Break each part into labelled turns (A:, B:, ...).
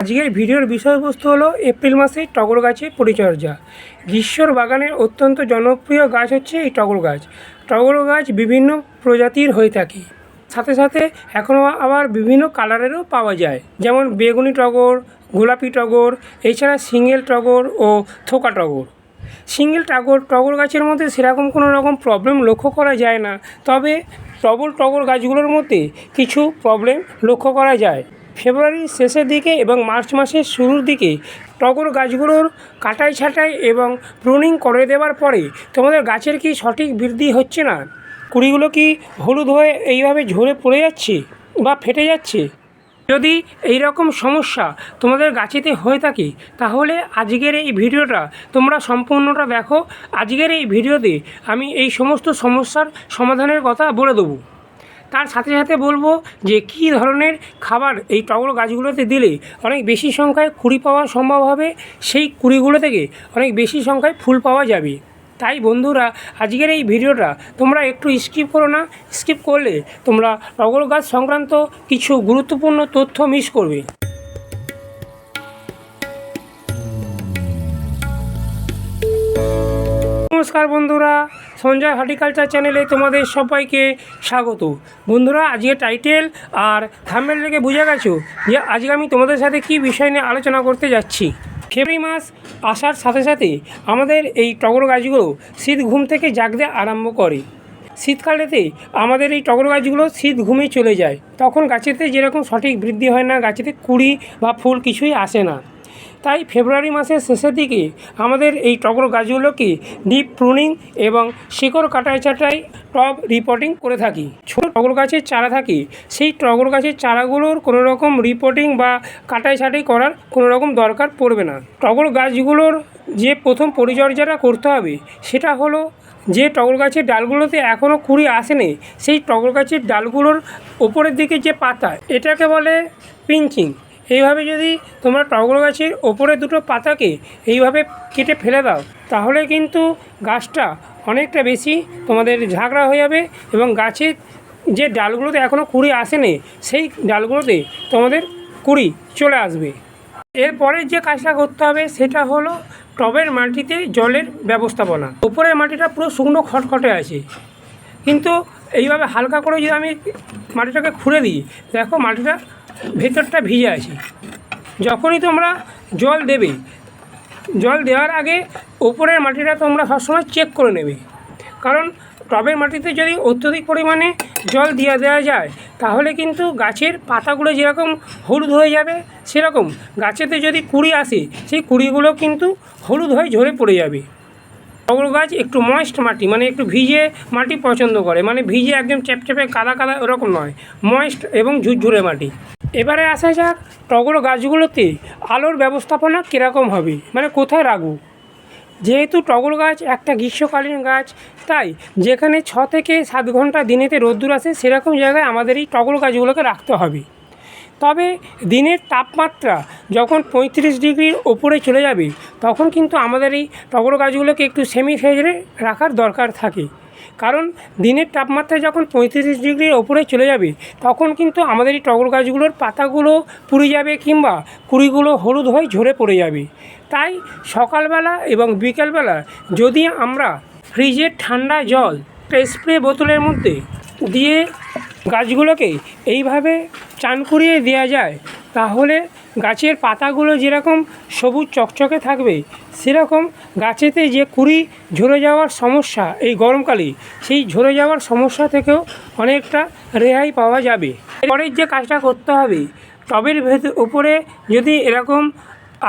A: আজকের ভিডিওর বিষয়বস্তু হলো এপ্রিল মাসে টগর গাছের পরিচর্যা। গ্রীষ্মর বাগানের অত্যন্ত জনপ্রিয় গাছ হচ্ছে এই টগর গাছ। টগর গাছ বিভিন্ন প্রজাতির হয়ে থাকে, সাথে সাথে এখনও আবার বিভিন্ন কালারেরও পাওয়া যায়, যেমন বেগুনি টগর, গোলাপি টগর, এছাড়া সিঙ্গেল টগর ও থোকা টগর। সিঙ্গেল টগর গাছের মধ্যে সেরকম কোনো রকম প্রবলেম লক্ষ্য করা যায় না, তবে টগর গাছগুলোর মধ্যে কিছু প্রবলেম লক্ষ্য করা যায়। ফেব্রুয়ারির শেষের দিকে এবং মার্চ মাসের শুরুর দিকে টগর গাছগুলোর কাটাই ছাঁটাই এবং প্রুনিং করে দেওয়ার পরে তোমাদের গাছের কি সঠিক বৃদ্ধি হচ্ছে না, কুড়িগুলো কি হলুদ হয়ে এইভাবে ঝরে পড়ে যাচ্ছে বা ফেটে যাচ্ছে, যদি এই রকম সমস্যা তোমাদের গাছেতে হয়ে থাকে তাহলে আজকের এই ভিডিওটা তোমরা সম্পূর্ণটা দেখো। আজকের এই ভিডিওতে আমি এই সমস্ত সমস্যার সমাধানের কথা বলে দেবো। তার সাথে সাথে বলবো যে কী ধরনের খাবার এই টগর গাছগুলোতে দিলে অনেক বেশি সংখ্যায় কুড়ি পাওয়া সম্ভব হবে, সেই কুড়িগুলো থেকে অনেক বেশি সংখ্যায় ফুল পাওয়া যাবে। তাই বন্ধুরা, আজকের এই ভিডিওটা তোমরা একটু স্কিপ করো না। স্কিপ করলে তোমরা টগর গাছ সংক্রান্ত কিছু গুরুত্বপূর্ণ তথ্য মিস করবে। নমস্কার বন্ধুরা, সঞ্জয় হর্টিকালচার চ্যানেলে তোমাদের সবাইকে স্বাগত। বন্ধুরা, আজকে টাইটেল আর থাম্বনেল দেখে বুঝে গেছো যে আজকে আমি তোমাদের সাথে কী বিষয় নিয়ে আলোচনা করতে যাচ্ছি। ফেব্রুয়ারি মাস আসার সাথে সাথে আমাদের এই টগর গাছগুলো শীত ঘুম থেকে জাগতে আরম্ভ করে। শীতকালেতে আমাদের এই টগর গাছগুলো শীত ঘুমে চলে যায়, তখন গাছেতে যেরকম সঠিক বৃদ্ধি হয় না, গাছেতে কুড়ি বা ফুল কিছুই আসে না। তাই ফেব্রুয়ারি মাসের শেষের দিকে আমাদের এই টগর গাছগুলোকে ডিপ প্রুনিং এবং শিকড় কাটাই ছাঁটাই টব রিপোর্টিং করে থাকি। ছোট টগর গাছের চারা থাকে, সেই টগর গাছের চারাগুলোর কোনো রকম রিপোর্টিং বা কাটাই ছাঁটাই করার কোনো রকম দরকার পড়বে না। টগর গাছগুলোর যে প্রথম পরিচর্যাটা করতে হবে সেটা হলো, যে টগর গাছের ডালগুলোতে এখনও কুড়ি আসেনি সেই টগর গাছের ডালগুলোর ওপরের দিকে যে পাতা, এটাকে বলে পিঞ্চিং। এইভাবে যদি তোমরা টগর গাছের ওপরে দুটো পাতাকে এইভাবে কেটে ফেলে দাও তাহলে কিন্তু গাছটা অনেকটা বেশি তোমাদের ঝাঁকড়া হয়ে যাবে এবং গাছের যে ডালগুলোতে এখনও কুড়ি আসেনি সেই ডালগুলোতে তোমাদের কুড়ি চলে আসবে। এরপরে যে কাজটা করতে হবে সেটা হলো টবের মাটিতে জলের ব্যবস্থাপনা। উপরের মাটিটা পুরো শুকনো খটখটে আছে, কিন্তু এইভাবে হালকা করে যদি আমি মাটিটাকে খুঁড়ে দিই, দেখো মাটিটা ভেতরটা ভিজে আছে। যখনই তোমরা জল দেবে, জল দেওয়ার আগে ওপরের মাটিটা তোমরা সবসময় চেক করে নেবে, কারণ টবের মাটিতে যদি অত্যধিক পরিমাণে জল দিয়ে দেওয়া যায় তাহলে কিন্তু গাছের পাতাগুলো যেরকম হলুদ হয়ে যাবে, সেরকম গাছেতে যদি কুড়ি আসে সেই কুড়িগুলো কিন্তু হলুদ হয়ে ঝরে পড়ে যাবে। টগর গাছ একটু ময়েস্ট মাটি, মানে একটু ভিজে মাটি পছন্দ করে, মানে ভিজে একদম চ্যাপচ্যাপে কাদা কাদা ওরকম নয়, ময়েস্ট এবং ঝুরঝুরে মাটি। এবারে আসা যাক টগর গাছগুলোতে আলোর ব্যবস্থাপনা কীরকম হবে, মানে কোথায় রাখবো। যেহেতু টগর গাছ একটা গ্রীষ্মকালীন গাছ, তাই যেখানে 6 থেকে 7 ঘন্টা দিনেতে রোদ্দুর আসে সেরকম জায়গায় আমাদের এই টগর গাছগুলোকে রাখতে হবে। তবে দিনের তাপমাত্রা যখন 35 ডিগ্রির ওপরে চলে যাবে তখন কিন্তু আমাদের এই টগর গাছগুলোকে একটু সেমি ফ্রিজে রাখার দরকার থাকে, কারণ দিনের তাপমাত্রা যখন 35 ডিগ্রির ওপরে চলে যাবে তখন কিন্তু আমাদের এই টগর গাছগুলোর পাতাগুলো পুড়ে যাবে কিংবা কুড়িগুলো হলুদ হয়ে ঝরে পড়ে যাবে। তাই সকালবেলা এবং বিকেলবেলা যদি আমরা ফ্রিজের ঠান্ডা জল স্প্রে বোতলের মধ্যে দিয়ে গাছগুলোকে এইভাবে চান করিয়ে দেওয়া যায় তাহলে গাছের পাতাগুলো যেরকম সবুজ চকচকে থাকবে, সেরকম গাছেতে যে কুড়ি ঝরে যাওয়ার সমস্যা এই গরমকালে, সেই ঝরে যাওয়ার সমস্যা থেকেও অনেকটা রেহাই পাওয়া যাবে। এরপরের যে কাজটা করতে হবে, টবের উপরে যদি এরকম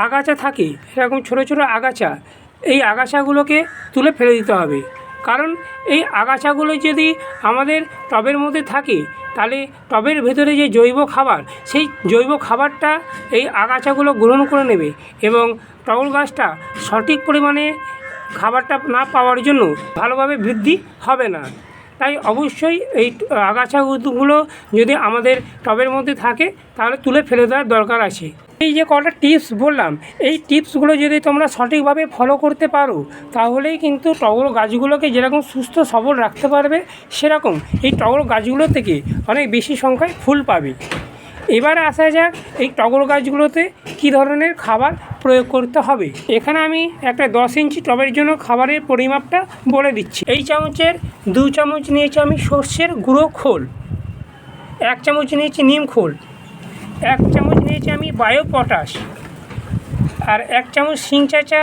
A: আগাছা থাকে, এরকম ছোটো ছোটো আগাছা, এই আগাছাগুলোকে তুলে ফেলে দিতে হবে, কারণ এই আগাছাগুলো যদি আমাদের টবের মধ্যে থাকে তাহলে টবের ভেতরে যে জৈব খাবার, সেই জৈব খাবারটা এই আগাছাগুলো গ্রহণ করে নেবে এবং টগর গাছটা সঠিক পরিমাণে খাবারটা না পাওয়ার জন্য ভালোভাবে বৃদ্ধি হবে না। তাই অবশ্যই এই আগাছাগুলো যদি আমাদের টবের মধ্যে থাকে তাহলে তুলে ফেলে দেওয়ার দরকার আছে। এই যে কটা টিপস বললাম, এই টিপসগুলো যদি তোমরা সঠিকভাবে ফলো করতে পারো তাহলেই কিন্তু টগর গাছগুলোকে যেরকম সুস্থ সবল রাখতে পারবে, সেরকম এই টগর গাছগুলো থেকে অনেক বেশি সংখ্যায় ফুল পাবে। এবারে আসা যাক এই টগর গাছগুলোতে কী ধরনের খাবার প্রয়োগ করতে হবে। এখানে আমি একটা 10 ইঞ্চি টবের জন্য খাবারের পরিমাপটা বলে দিচ্ছি। এই চামচের 2 চামচ নিয়েছি আমি সর্ষের গুঁড়ো খোল, 1 চামচ নিয়েছি নিম খোল, 1 চামচ নিয়েছি আমি বায়ো পটাশ, আর 1 চামচ শিং চাঁচা,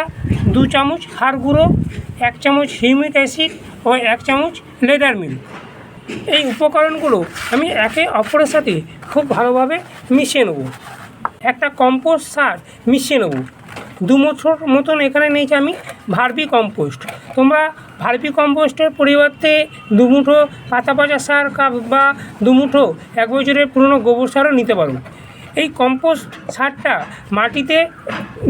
A: 2 চামচ হাড় গুঁড়ো, 1 চামচ হিউমিক অ্যাসিড ও 1 চামচ লেদার মিল। এই উপকরণগুলো আমি একে অপরের সাথে খুব ভালোভাবে মিশিয়ে নেব। একটা কম্পোস্ট সার মিশিয়ে নেব। 2 মুঠোর মতন এখানে নিয়েছি আমি ভার্মি কম্পোস্ট। তোমরা ভার্মি কম্পোস্টের পরিবর্তে 2 মুঠো পাতা পচা সার বা 2 মুঠো 1 বছরের পুরনো গোবর সারও নিতে পারো। এই কম্পোস্ট সারটা মাটিতে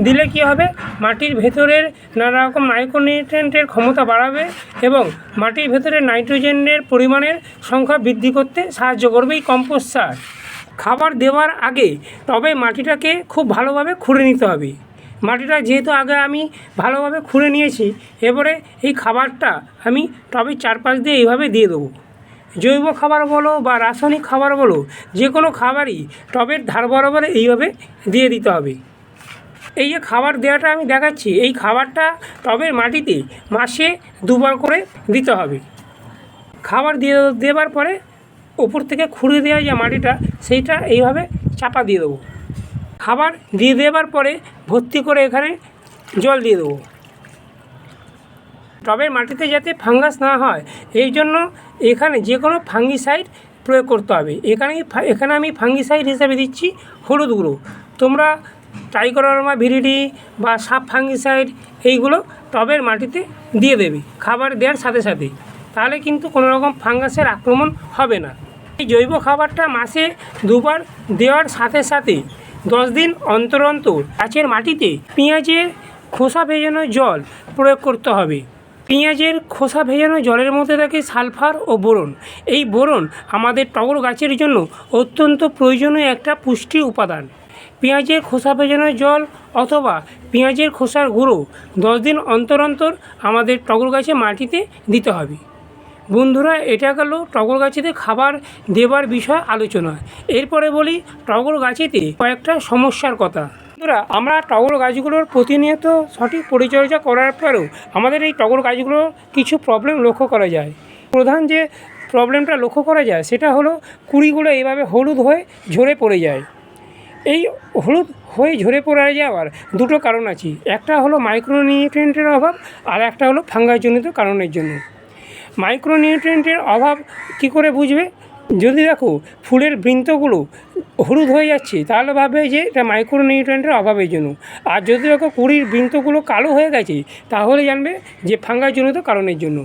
A: দিলে কী হবে, মাটির ভেতরের নানা রকম মাইক্রোনিউট্রিয়েন্টের ক্ষমতা বাড়াবে এবং মাটির ভেতরে নাইট্রোজেনের পরিমাণের সংখ্যা বৃদ্ধি করতে সাহায্য করবে এই কম্পোস্ট সার। খাবার দেওয়ার আগে তবে মাটিটাকে খুব ভালোভাবে খুঁড়ে নিতে হবে। মাটিটা যেহেতু আগে আমি ভালোভাবে খুঁড়ে নিয়েছি, এবারে এই খাবারটা আমি টবের চারপাশ দিয়ে এইভাবে দিয়ে দেবো। জৈব খাবার বলো বা রাসায়নিক খাবার বলো, যে কোনো খাবারই টবের ধার বরাবর এইভাবে দিয়ে দিতে হবে। এই যে খাবার দেওয়াটা আমি দেখাচ্ছি, এই খাবারটা টবের মাটিতে মাসে 2 বার করে দিতে হবে। খাবার দেওয়ার পরে ওপর থেকে খুঁড়ে দেওয়া যে মাটিটা, সেইটা এইভাবে চাপা দিয়ে দেবো। খাবার দিয়ে দেওয়ার পরে ভর্তি করে এখানে জল দিয়ে দেবো। টবের মাটিতে যাতে ফাঙ্গাস না হয় এই জন্য এখানে যে কোনো ফাঙ্গিসাইড প্রয়োগ করতে হবে। এখানে আমি ফাঙ্গিসাইড হিসেবে দিচ্ছি হলুদ গুঁড়ো। তোমরা ট্রাইকোডার্মা ভিরিডি বা সাপ ফাঙ্গিসাইড এইগুলো টবের মাটিতে দিয়ে দেবে খাবার দেওয়ার সাথে সাথে, তাহলে কিন্তু কোনো রকম ফাঙ্গাসের আক্রমণ হবে না। এই জৈব খাবারটা মাসে 2 বার দেওয়ার সাথে সাথে 10 দিন অন্তর অন্তর গাছের মাটিতে পেঁয়াজের খোসা ভেজানো জল প্রয়োগ করতে হবে। পেঁয়াজের খোসা ভেজানো জলের মধ্যে থাকে সালফার ও বোরন। এই বোরন আমাদের টগর গাছের জন্য অত্যন্ত প্রয়োজনীয় একটা পুষ্টি উপাদান। পেঁয়াজের খোসা ভেজানো জল অথবা পেঁয়াজের খোসার গুঁড়ো 10 দিন অন্তর অন্তর আমাদের টগর গাছে মাটিতে দিতে হবে। বন্ধুরা, এটা গেল টগর গাছেতে খাবার দেবার বিষয় আলোচনা। এরপরে বলি টগর গাছেতে কয়েকটা সমস্যার কথা। বন্ধুরা, আমরা টগর গাছগুলোর প্রতিনিয়ত সঠিক পরিচর্যা করার পরেও আমাদের এই টগর গাছগুলোর কিছু প্রবলেম লক্ষ্য করা যায়। প্রধান যে প্রবলেমটা লক্ষ্য করা যায় সেটা হলো কুঁড়িগুলো এইভাবে হলুদ হয়ে ঝরে পড়ে যায়। এই হলুদ হয়ে ঝরে পড়ে যাওয়ার 2টো কারণ আছে। একটা হলো মাইক্রোনিউট্রিয়েন্টের অভাব, আর একটা হলো ফাঙ্গাসজনিত কারণের জন্য। মাইক্রোনিউট্রিয়েন্টের অভাব কী করে বুঝবে? যদি দেখো ফুলের বৃন্তগুলো হলুদ হয়ে যাচ্ছে, তাহলে ভাববে যে এটা মাইক্রোনিউট্রিয়েন্টের অভাবের জন্য। আর যদি দেখো কুঁড়ির বৃন্তগুলো কালো হয়ে গেছে, তাহলে জানবে যে ফাঙ্গাসজনিত কারণের জন্য।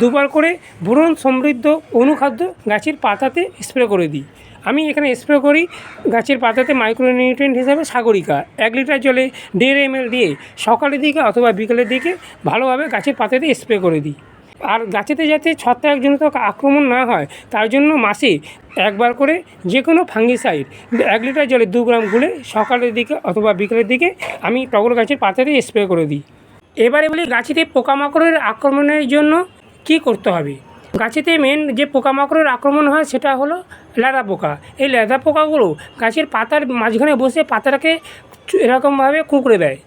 A: 2 বার করে বোরন সমৃদ্ধ অনুখাদ্য গাছের পাতাতে স্প্রে করে দিই। আমি এখানে স্প্রে করি গাছের পাতাতে মাইক্রোনিউট্রিয়েন্ট হিসাবে সাগরিকা 1 লিটার জলে 1.5 ml দিয়ে সকালের দিকে অথবা বিকেলের দিকে ভালোভাবে গাছের পাতাতে স্প্রে করে দিই। আর গাছেতে যাতে ছত্রাকজনিত আক্রমণ না হয় তার জন্য মাসে 1 বার করে যে কোনো ফাঙ্গিসাইড 1 লিটার জলে 2 গ্রাম গুলে সকালের দিকে অথবা বিকেলের দিকে আমি টগর গাছের পাতাতে স্প্রে করে দিই। এবারে বলি গাছেতে পোকামাকড়ের আক্রমণের জন্য কী করতে হবে। গাছেতে মেন যে পোকামাকড়ের আক্রমণ হয় সেটা হলো ল্যাদা পোকা। এই ল্যাদা পোকাগুলো গাছের পাতার মাঝখানে বসে পাতাটাকে এরকমভাবে কুঁকড়ে দেয়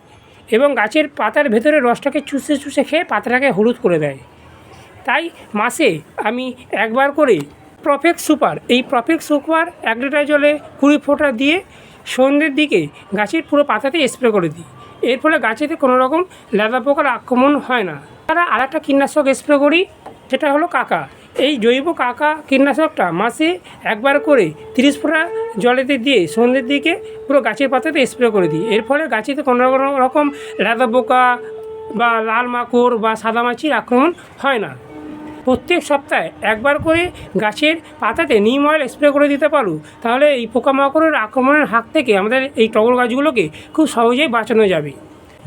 A: এবং গাছের পাতার ভেতরে রসটাকে চুষে চুষে খেয়ে পাতাটাকে হলুদ করে দেয়। তাই মাসে আমি 1 বার করে প্রফেক্ট সুপার, এই প্রফেক্ট সুপার 1 লিটার জলে 20 ফোঁটা দিয়ে সন্ধ্যের দিকে গাছের পুরো পাতাতে স্প্রে করে দিই। এর ফলে গাছেতে কোনো রকম ল্যাদা পোকার আক্রমণ হয় না। তারা আরেকটা কীটনাশক স্প্রে করি, সেটা হলো কাকা। এই জৈব কাকা কীটনাশকটা মাসে 1 বার করে 30 ফোঁটা জলেতে দিয়ে সন্ধ্যের দিকে পুরো গাছের পাতাতে স্প্রে করে দিই। এর ফলে গাছেতে কোনো রকম ল্যাদা পোকা বা লাল মাকড় বা সাদা মাছির আক্রমণ হয় না। প্রত্যেক সপ্তাহে 1 বার করে গাছের পাতাতে নিম অয়েল স্প্রে করে দিতে পারো, তাহলে এই পোকামাকড়ের আক্রমণের হাত থেকে আমাদের এই টগর গাছগুলোকে খুব সহজেই বাঁচানো যাবে।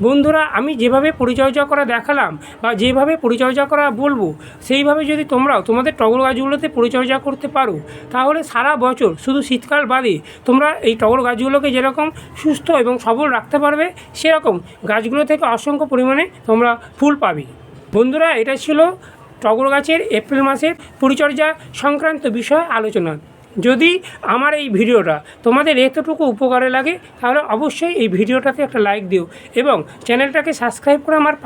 A: বন্ধুরা, আমি যেভাবে পরিচর্যা করা দেখালাম বা যেভাবে পরিচর্যা করা বলবো, সেইভাবে যদি তোমরাও তোমাদের টগর গাছগুলোতে পরিচর্যা করতে পারো, তাহলে সারা বছর শুধু শীতকাল বাদে তোমরা এই টগর গাছগুলোকে যেরকম সুস্থ এবং সবল রাখতে পারবে, সেরকম গাছগুলো থেকে অসংখ্য পরিমাণে তোমরা ফুল পাবে। বন্ধুরা, এটা ছিল টগর গাছের এপ্রিল মাসের পরিচর্যা সংক্রান্ত বিষয় আলোচনা। যদি আমার এই ভিডিওটা তোমাদের এতটুকু উপকারে লাগে তাহলে অবশ্যই এই ভিডিওটাতে একটা লাইক দিও এবং চ্যানেলটাকে সাবস্ক্রাইব করে আমার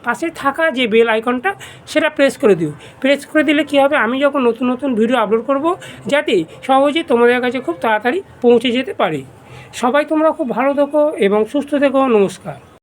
A: পাশে থাকা যে বেল আইকনটা সেটা প্রেস করে দিও। প্রেস করে দিলে কী হবে, আমি যখন নতুন নতুন ভিডিও আপলোড করব যাতে সহজেই তোমাদের কাছে খুব তাড়াতাড়ি পৌঁছে যেতে পারে। সবাই তোমরা খুব ভালো থেকো এবং সুস্থ থেকো। নমস্কার।